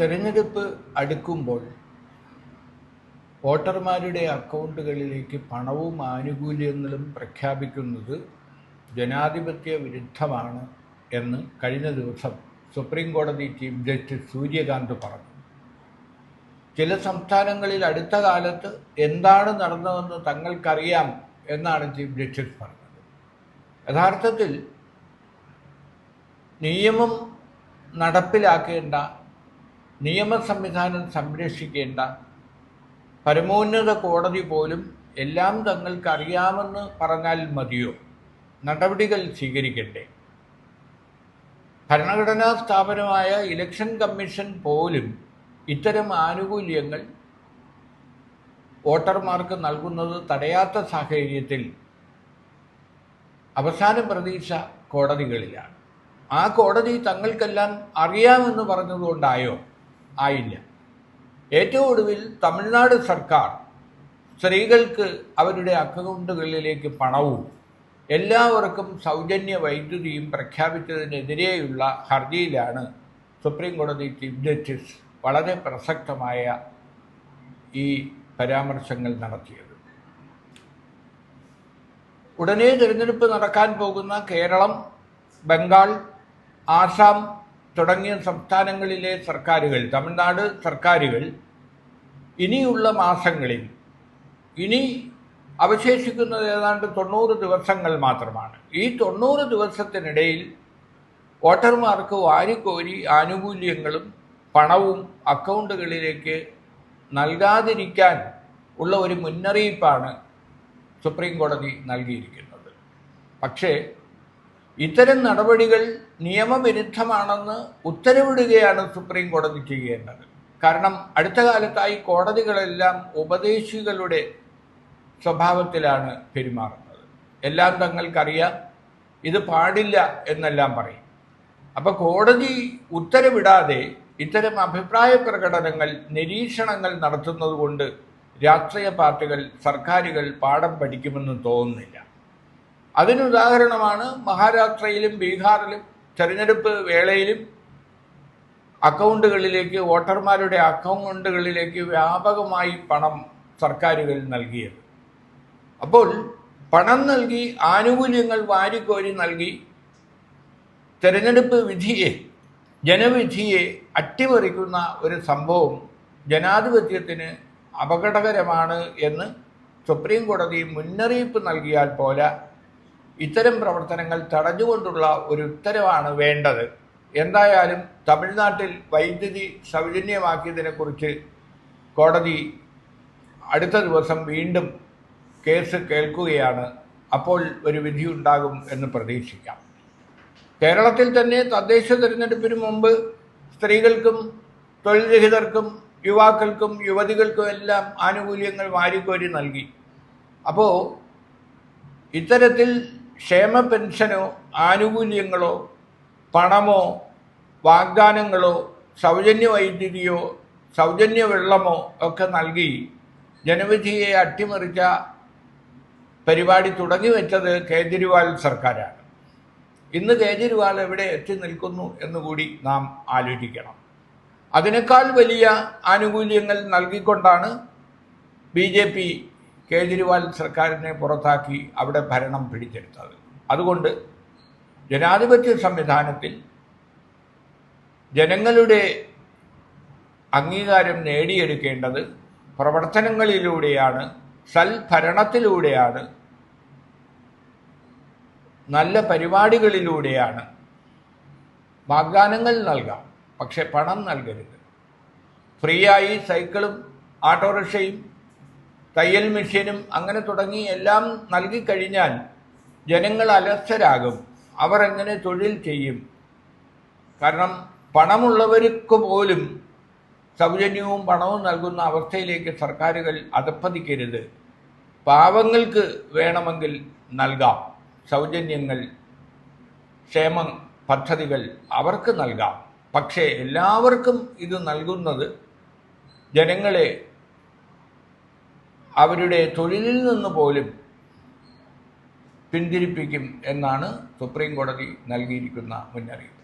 തെരഞ്ഞെടുപ്പ് അടുക്കുമ്പോൾ വോട്ടർമാരുടെ അക്കൗണ്ടുകളിലേക്ക് പണവും ആനുകൂല്യങ്ങളും പ്രഖ്യാപിക്കുന്നത് ജനാധിപത്യ വിരുദ്ധമാണ് എന്ന് കഴിഞ്ഞ ദിവസം സുപ്രീം കോടതി ചീഫ് ജസ്റ്റിസ് സൂര്യകാന്ത് പറഞ്ഞു. ചില സംസ്ഥാനങ്ങളിൽ അടുത്ത കാലത്ത് എന്താണ് നടന്നതെന്ന് തങ്ങൾക്കറിയാം എന്നാണ് ചീഫ് ജസ്റ്റിസ് പറഞ്ഞത്. യഥാർത്ഥത്തിൽ നിയമം നടപ്പിലാക്കേണ്ട, നിയമ സംവിധാനം സംരക്ഷിക്കേണ്ട പരമോന്നത കോടതി പോലും എല്ലാം തങ്ങൾക്കറിയാമെന്ന് പറഞ്ഞാൽ മതിയോ? നടപടികൾ സ്വീകരിക്കണ്ടേ? ഭരണഘടനാ സ്ഥാപനമായ ഇലക്ഷൻ കമ്മീഷൻ പോലും ഇത്തരം ആനുകൂല്യങ്ങൾ വോട്ടർമാർക്ക് നൽകുന്നത് തടയാത്ത സാഹചര്യത്തിൽ അവസാന പ്രതീക്ഷ കോടതികളിലാണ്. ആ കോടതി തങ്ങൾക്കെല്ലാം അറിയാമെന്ന് പറഞ്ഞതുകൊണ്ടായോ? ആയില്ല. ഏറ്റവും ഒടുവിൽ തമിഴ്നാട് സർക്കാർ സ്ത്രീകൾക്ക് അവരുടെ അക്കൗണ്ടുകളിലേക്ക് പണവും എല്ലാവർക്കും സൗജന്യ വൈദ്യുതിയും പ്രഖ്യാപിച്ചതിനെതിരെയുള്ള ഹർജിയിലാണ് സുപ്രീം കോടതി ചീഫ് ജസ്റ്റിസ് വളരെ പ്രസക്തമായ ഈ പരാമർശങ്ങൾ നടത്തിയത്. ഉടനെ തിരഞ്ഞെടുപ്പ് നടക്കാൻ പോകുന്ന കേരളം, ബംഗാൾ, ആസാം തുടങ്ങിയ സംസ്ഥാനങ്ങളിലെ സർക്കാരുകൾ, തമിഴ്നാട് സർക്കാരുകൾ ഇനിയുള്ള മാസങ്ങളിൽ, ഇനി അവശേഷിക്കുന്നത് ഏതാണ്ട് 90 ദിവസങ്ങൾ മാത്രമാണ്. ഈ 90 ദിവസത്തിനിടയിൽ വോട്ടർമാർക്ക് വാരിക്കോരി ആനുകൂല്യങ്ങളും പണവും അക്കൗണ്ടുകളിലേക്ക് നൽകാതിരിക്കാൻ ഉള്ള ഒരു മുന്നറിയിപ്പാണ് സുപ്രീം കോടതി നൽകിയിരിക്കുന്നത്. പക്ഷേ ഇത്തരം നടപടികൾ നിയമവിരുദ്ധമാണെന്ന് ഉത്തരവിടുകയാണ് സുപ്രീം കോടതി ചെയ്യേണ്ടത്. കാരണം അടുത്ത കാലത്തായി കോടതികളെല്ലാം ഉപദേശികളുടെ സ്വഭാവത്തിലാണ് പെരുമാറുന്നത്. എല്ലാം തങ്ങൾക്കറിയാം, ഇത് പാടില്ല എന്നെല്ലാം പറയും. അപ്പോൾ കോടതി ഉത്തരവിടാതെ ഇത്തരം അഭിപ്രായ പ്രകടനങ്ങൾ, നിരീക്ഷണങ്ങൾ നടത്തുന്നത് കൊണ്ട് രാഷ്ട്രീയ പാർട്ടികൾ, സർക്കാരുകൾ പാഠം പഠിക്കുമെന്ന് തോന്നുന്നില്ല. അതിനുദാഹരണമാണ് മഹാരാഷ്ട്രയിലും ബീഹാറിലും തെരഞ്ഞെടുപ്പ് വേളയിലും അക്കൗണ്ടുകളിലേക്ക്, വോട്ടർമാരുടെ അക്കൗണ്ടുകളിലേക്ക് വ്യാപകമായി പണം സർക്കാരുകൾ നൽകിയത്. അപ്പോൾ പണം നൽകി, ആനുകൂല്യങ്ങൾ വാരിക്കോരി നൽകി തെരഞ്ഞെടുപ്പ് വിധിയെ, ജനവിധിയെ അട്ടിമറിക്കുന്ന ഒരു സംഭവം ജനാധിപത്യത്തിന് അപകടകരമാണ് എന്ന് സുപ്രീം കോടതി മുന്നറിയിപ്പ് നൽകിയാൽ പോരാ, ഇത്തരം പ്രവർത്തനങ്ങൾ തടഞ്ഞുകൊണ്ടുള്ള ഒരു ഉത്തരവാണ് വേണ്ടത്. എന്തായാലും തമിഴ്നാട്ടിൽ വൈദ്യുതി സൗജന്യമാക്കിയതിനെക്കുറിച്ച് കോടതി അടുത്ത ദിവസം വീണ്ടും കേസ് കേൾക്കുകയാണ്. അപ്പോൾ ഒരു വിധി ഉണ്ടാകും എന്ന് പ്രതീക്ഷിക്കാം. കേരളത്തിൽ തന്നെ തദ്ദേശ തിരഞ്ഞെടുപ്പിന് മുമ്പ് സ്ത്രീകൾക്കും തൊഴിൽ രഹിതർക്കും യുവാക്കൾക്കും യുവതികൾക്കും എല്ലാം ആനുകൂല്യങ്ങൾ വാരിക്കോരി നൽകി. അപ്പോൾ ഇത്തരത്തിൽ ക്ഷേമ പെൻഷനോ ആനുകൂല്യങ്ങളോ പണമോ വാഗ്ദാനങ്ങളോ സൗജന്യ വൈദ്യുതിയോ സൗജന്യ വെള്ളമോ ഒക്കെ നൽകി ജനവിധിയെ അട്ടിമറിച്ച പരിപാടി തുടങ്ങി വെച്ചത് കേജ്രിവാൾ സർക്കാരാണ്. ഇന്ന് കേജ്രിവാൾ എവിടെ എത്തി നിൽക്കുന്നു എന്നുകൂടി നാം ആലോചിക്കണം. അതിനേക്കാൾ വലിയ ആനുകൂല്യങ്ങൾ നൽകിക്കൊണ്ടാണ് BJP കേജ്രിവാൾ സർക്കാരിനെ പുറത്താക്കി അവിടെ ഭരണം പിടിച്ചെടുത്തത്. അതുകൊണ്ട് ജനാധിപത്യ സംവിധാനത്തിൽ ജനങ്ങളുടെ അംഗീകാരം നേടിയെടുക്കേണ്ടത് പ്രവർത്തനങ്ങളിലൂടെയാണ്, സൽഭരണത്തിലൂടെയാണ്, നല്ല പരിപാടികളിലൂടെയാണ്. വാഗ്ദാനങ്ങൾ നൽകാം, പക്ഷെ പണം നൽകരുത്. ഫ്രീയായി സൈക്കിളും ഓട്ടോറിക്ഷയും തയ്യൽ മെഷീനും അങ്ങനെ തുടങ്ങി എല്ലാം നൽകിക്കഴിഞ്ഞാൽ ജനങ്ങൾ അലസരാകും. അവർ എങ്ങനെ തൊഴിൽ ചെയ്യും? കാരണം പണമുള്ളവർക്ക് പോലും സൗജന്യവും പണവും നൽകുന്ന അവസ്ഥയിലേക്ക് സർക്കാരുകൾ അധപ്പതിക്കരുത്. പാവങ്ങൾക്ക് വേണമെങ്കിൽ നൽകാം, സൗജന്യങ്ങൾ, ക്ഷേമ പദ്ധതികൾ അവർക്ക് നൽകാം. പക്ഷേ എല്ലാവർക്കും ഇത് നൽകുന്നത് ജനങ്ങളെ അവരുടെ തൊഴിലിൽ നിന്ന് പോലും പിന്തിരിപ്പിക്കും എന്നാണ് സുപ്രീം കോടതി നൽകിയിരിക്കുന്ന മുന്നറിയിപ്പ്.